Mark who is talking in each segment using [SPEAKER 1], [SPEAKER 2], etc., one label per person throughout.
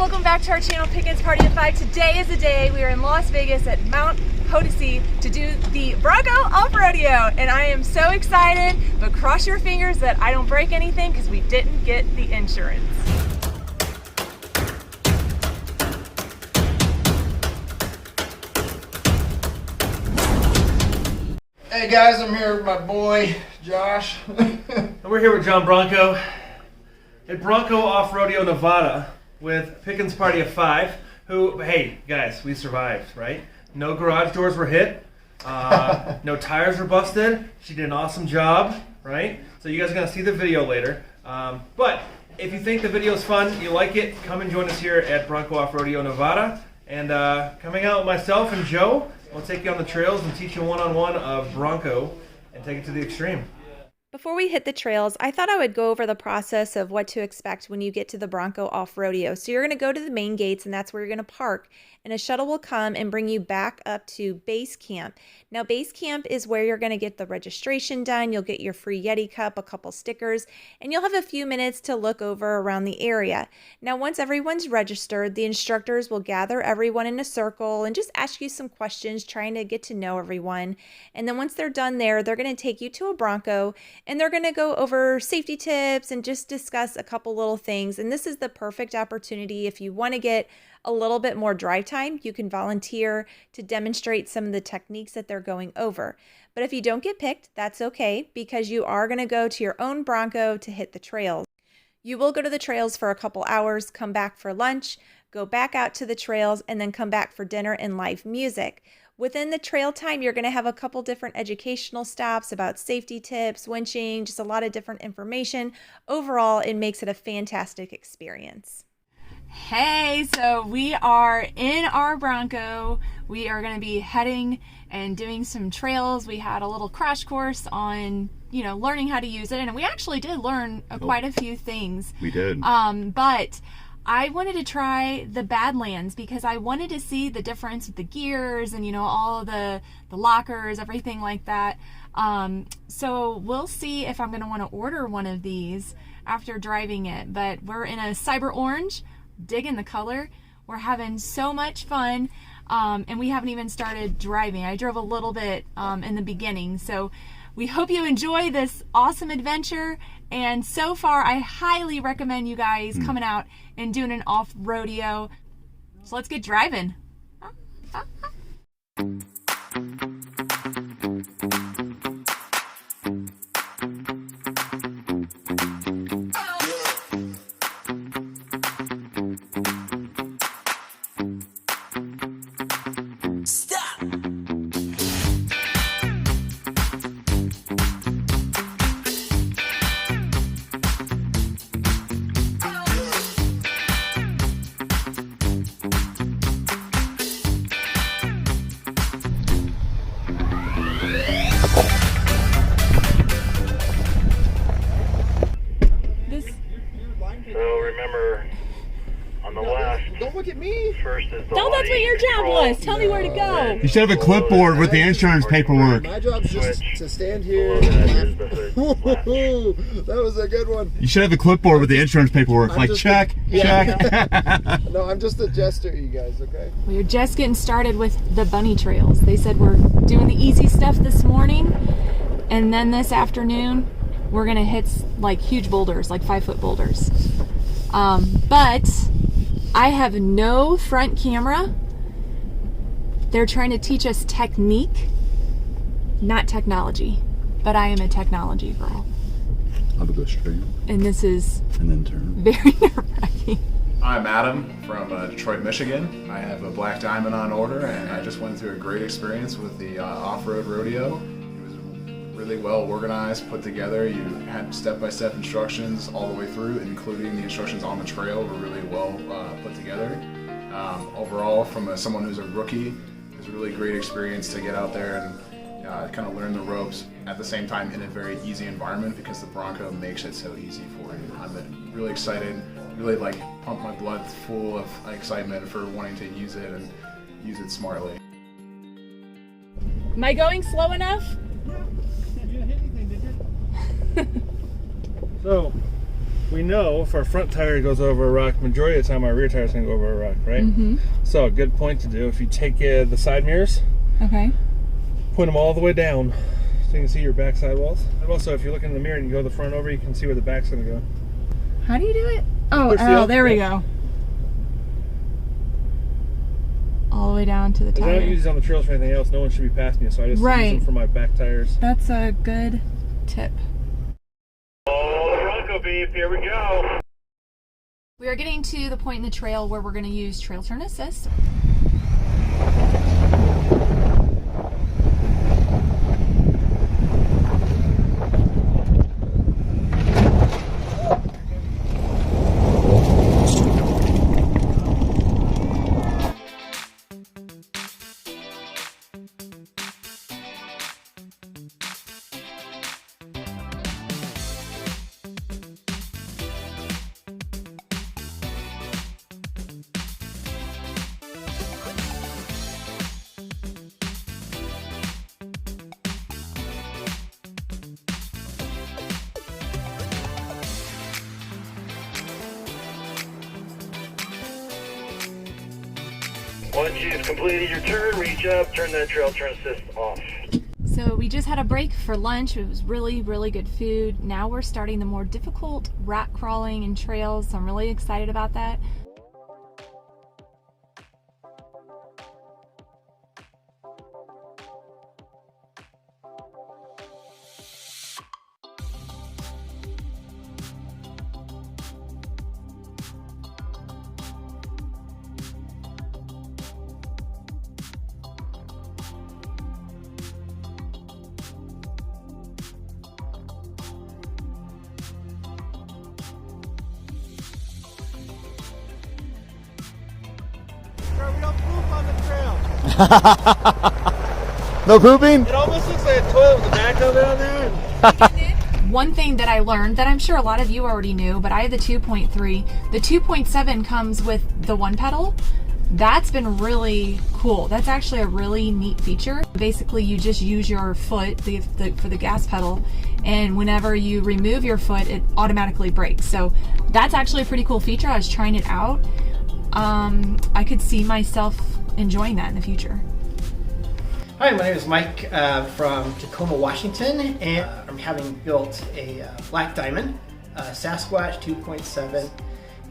[SPEAKER 1] welcome back to our channel, Pickens Party of 5. Today is the day we are in Las Vegas at Mount Potosi to do the Bronco Off-Roadeo, and I am so excited, but cross your fingers that I don't break anything because we didn't get the insurance.
[SPEAKER 2] Hey guys, I'm here with my boy, Josh.
[SPEAKER 3] And we're here with John Bronco at Bronco Off-Roadeo Nevada with Pickens Party of 5, who, hey guys, we survived, right? No garage doors were hit, no tires were busted. She did an awesome job, right? So you guys are going to see the video later. But if you think the video is fun, you like it, come and join us here at Bronco Off-Roadeo Nevada. And coming out with myself and Joe, we'll take you on the trails and teach you one-on-one of Bronco and take it to the extreme.
[SPEAKER 4] Before we hit the trails, I thought I would go over the process of what to expect when you get to the Bronco Off-Roadeo. So you're going to go to the main gates, and that's where you're going to park. And a shuttle will come and bring you back up to base camp. Now, base camp is where you're going to get the registration done. You'll get your free Yeti cup, a couple stickers, and you'll have a few minutes to look over around the area. Now, once everyone's registered, the instructors will gather everyone in a circle and just ask you some questions, trying to get to know everyone. And then once they're done there, they're going to take you to a Bronco, and they're going to go over safety tips and just discuss a couple little things. And this is the perfect opportunity if you want to get a little bit more drive time. You can volunteer to demonstrate some of the techniques that they're going over. But if you don't get picked, that's okay, because you are going to go to your own Bronco to hit the trails. You will go to the trails for a couple hours, come back for lunch, go back out to the trails, and then come back for dinner and live music. Within the trail time, you're going to have a couple different educational stops about safety tips, winching, just a lot of different information. Overall, it makes it a fantastic experience.
[SPEAKER 1] Hey, so we are in our Bronco. We are going to be heading and doing some trails. We had a little crash course on, learning how to use it, and we actually did learn quite a few things.
[SPEAKER 5] We did.
[SPEAKER 1] But I wanted to try the Badlands because I wanted to see the difference with the gears and, all the lockers, everything like that. So we'll see if I'm going to want to order one of these after driving it. But we're in a cyber orange. Digging the color. We're having so much fun, and we haven't even started driving. I drove a little bit in the beginning, so we hope you enjoy this awesome adventure. And so far, I highly recommend you guys coming out and doing an off-rodeo. So let's get driving.
[SPEAKER 2] Don't look at me.
[SPEAKER 1] No, that's what your job was. Tell me where to go.
[SPEAKER 5] You should have a clipboard with the insurance paperwork.
[SPEAKER 2] My job's just to stand here and that was a good one.
[SPEAKER 5] You should have a clipboard with the insurance paperwork. Like, check, check.
[SPEAKER 2] No, I'm just a jester, you guys, okay?
[SPEAKER 1] We're just getting started with the bunny trails. They said we're doing the easy stuff this morning, and then this afternoon we're gonna hit like huge boulders, like 5-foot boulders. But I have no front camera. They're trying to teach us technique, not technology. But I am a technology girl.
[SPEAKER 5] I'll go straight.
[SPEAKER 1] And this is
[SPEAKER 5] and then turn.
[SPEAKER 1] Very nerve-wracking.
[SPEAKER 6] I'm Adam from Detroit, Michigan. I have a black diamond on order, and I just went through a great experience with the off-road rodeo. It was really well organized, put together. You had step-by-step instructions all the way through, including the instructions on the trail were really well put together. Overall, from someone who's a rookie, it was a really great experience to get out there and kind of learn the ropes at the same time in a very easy environment, because the Bronco makes it so easy for you. I'm really excited, really pump my blood full of excitement for wanting to use it and use it smartly.
[SPEAKER 1] Am I going slow enough?
[SPEAKER 3] So, we know if our front tire goes over a rock, majority of the time our rear tire is going to go over a rock, right?
[SPEAKER 1] Mm-hmm.
[SPEAKER 3] So a good point to do, if you take the side mirrors,
[SPEAKER 1] Okay.
[SPEAKER 3] point them all the way down so you can see your back sidewalls. And also, if you look in the mirror and you go the front over, you can see where the back's going to go.
[SPEAKER 1] How do you do it? Oh,
[SPEAKER 3] Push the up,
[SPEAKER 1] there we
[SPEAKER 3] yeah.
[SPEAKER 1] go. All the way down to the
[SPEAKER 3] I
[SPEAKER 1] tire.
[SPEAKER 3] don't use these on the trails for anything else. No one should be passing you, so I just
[SPEAKER 1] Right.
[SPEAKER 3] use them for my back tires.
[SPEAKER 1] That's a good tip.
[SPEAKER 3] Oh, the Bronco beep, here we go.
[SPEAKER 1] We are getting to the point in the trail where we're going to use trail turn assist.
[SPEAKER 7] Once you've completed your turn, reach up, turn that trail turn assist off.
[SPEAKER 1] So we just had a break for lunch. It was really, really good food. Now we're starting the more difficult rock crawling and trails, so I'm really excited about that.
[SPEAKER 2] We don't poop on the trail.
[SPEAKER 5] No pooping?
[SPEAKER 3] It almost looks like a toilet with the back of it on there.
[SPEAKER 1] One thing that I learned that I'm sure a lot of you already knew, but I have the 2.3. The 2.7 comes with the one pedal. That's been really cool. That's actually a really neat feature. Basically, you just use your foot for the gas pedal, and whenever you remove your foot, it automatically brakes. So that's actually a pretty cool feature. I was trying it out. I could see myself enjoying that in the future.
[SPEAKER 8] Hi, my name is Mike from Tacoma, Washington, and I'm having built a Black Diamond Sasquatch 2.7,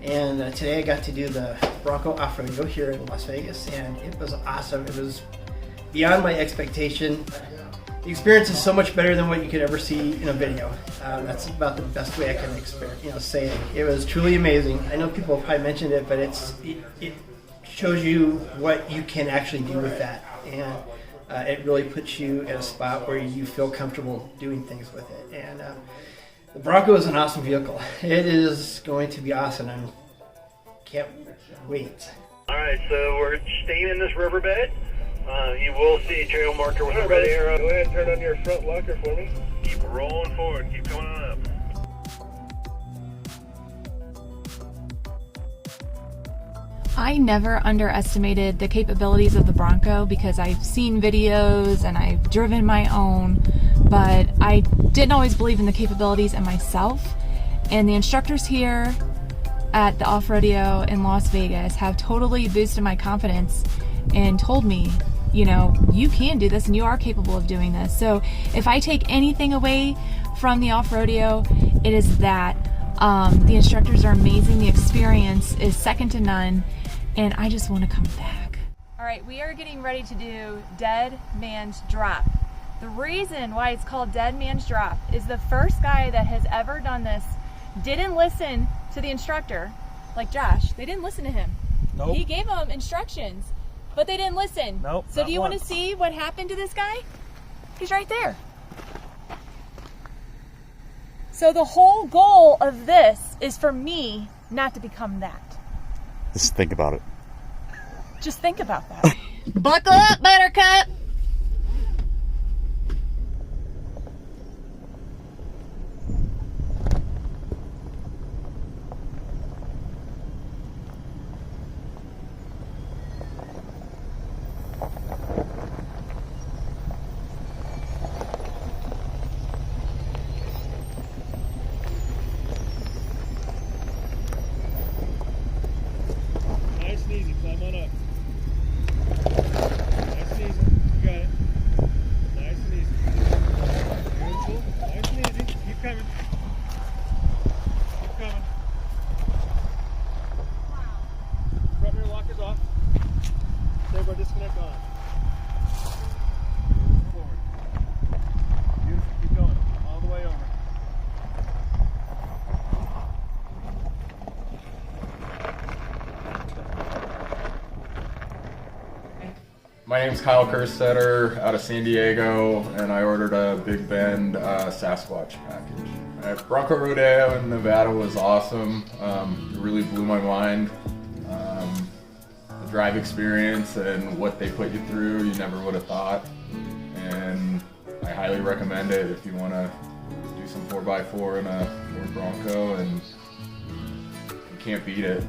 [SPEAKER 8] and today I got to do the Bronco Off-Roadeo here in Las Vegas, and it was awesome. It was beyond my expectation. The experience is so much better than what you could ever see in a video. That's about the best way I can say it. It was truly amazing. I know people have probably mentioned it, but it shows you what you can actually do with that, and it really puts you in a spot where you feel comfortable doing things with it. And the Bronco is an awesome vehicle. It is going to be awesome. I can't wait.
[SPEAKER 7] Alright, so we're staying in this riverbed. You will see a trail marker with a red arrow. Go ahead and turn on your front locker for me. Keep rolling forward, keep coming on up.
[SPEAKER 1] I never underestimated the capabilities of the Bronco because I've seen videos and I've driven my own, but I didn't always believe in the capabilities in myself. And the instructors here at the Off-Roadeo in Las Vegas have totally boosted my confidence and told me, you know, you can do this and you are capable of doing this. So if I take anything away from the Off-Roadeo, it is that the instructors are amazing, the experience is second to none, and I just want to come back. All right, we are getting ready to do Dead Man's Drop. The reason why it's called Dead Man's Drop is the first guy that has ever done this didn't listen to the instructor, like Josh. They didn't listen to him.
[SPEAKER 3] Nope.
[SPEAKER 1] He gave them instructions, but they didn't listen.
[SPEAKER 3] Nope.
[SPEAKER 1] So do you want to see what happened to this guy? He's right there. So the whole goal of this is for me not to become that.
[SPEAKER 5] Just think about it.
[SPEAKER 1] Just think about that. Buckle up, Buttercup.
[SPEAKER 6] My name's Kyle Kerstetter out of San Diego, and I ordered a Big Bend Sasquatch package. Bronco Rodeo in Nevada was awesome. It really blew my mind. The drive experience and what they put you through, you never would have thought. And I highly recommend it if you want to do some 4x4 in a Ford Bronco, and you can't beat it.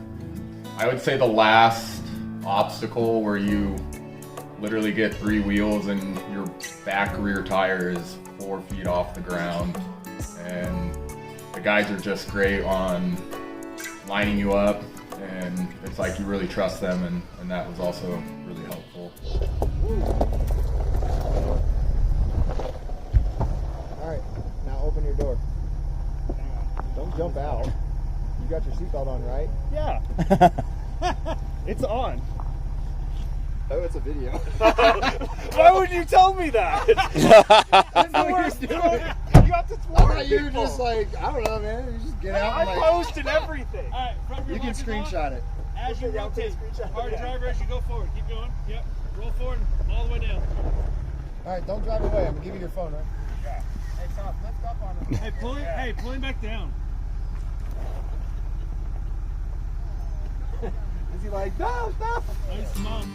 [SPEAKER 6] I would say the last obstacle where you literally get 3 wheels and your back rear tire is 4 feet off the ground, and the guys are just great on lining you up, and it's like you really trust them, and that was also really helpful.
[SPEAKER 2] Alright, now open your door. Don't jump out. You got your seatbelt on, right?
[SPEAKER 3] Yeah. It's on.
[SPEAKER 2] Oh, it's a video.
[SPEAKER 3] Why would you tell me that?
[SPEAKER 2] That's the worst.
[SPEAKER 3] You have to
[SPEAKER 2] I thought you were just like, I don't know, man. You just get out and
[SPEAKER 3] I
[SPEAKER 2] like...
[SPEAKER 3] posted everything.
[SPEAKER 9] All right, front rear
[SPEAKER 2] You can
[SPEAKER 9] lock is
[SPEAKER 2] screenshot
[SPEAKER 9] on.
[SPEAKER 2] it.
[SPEAKER 9] As you rotate, hard driver as you go forward. Keep going. Yep. Roll forward all the way down.
[SPEAKER 2] Alright, don't drive away. I'm gonna give you your phone, right?
[SPEAKER 9] Yeah.
[SPEAKER 2] Hey, stop. Lift up on him.
[SPEAKER 9] Hey, pull him back down.
[SPEAKER 2] Is he like, no, stop?
[SPEAKER 9] Nice, mom.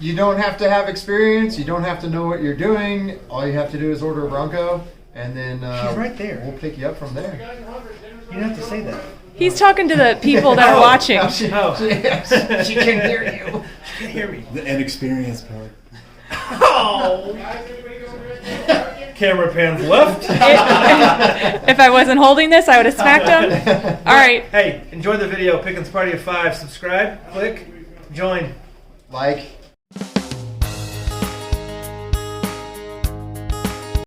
[SPEAKER 2] You don't have to have experience. You don't have to know what you're doing. All you have to do is order a Bronco, and then
[SPEAKER 8] She's right there.
[SPEAKER 2] we'll pick you up from there.
[SPEAKER 8] You don't have to say that.
[SPEAKER 1] He's talking to the people that are watching.
[SPEAKER 2] She can hear you.
[SPEAKER 8] She can hear me.
[SPEAKER 5] The inexperienced part.
[SPEAKER 3] Camera pans left.
[SPEAKER 1] If I wasn't holding this, I would have smacked him. All right.
[SPEAKER 3] Hey, enjoy the video. Pickens Party of 5. Subscribe, click, join.
[SPEAKER 2] Like.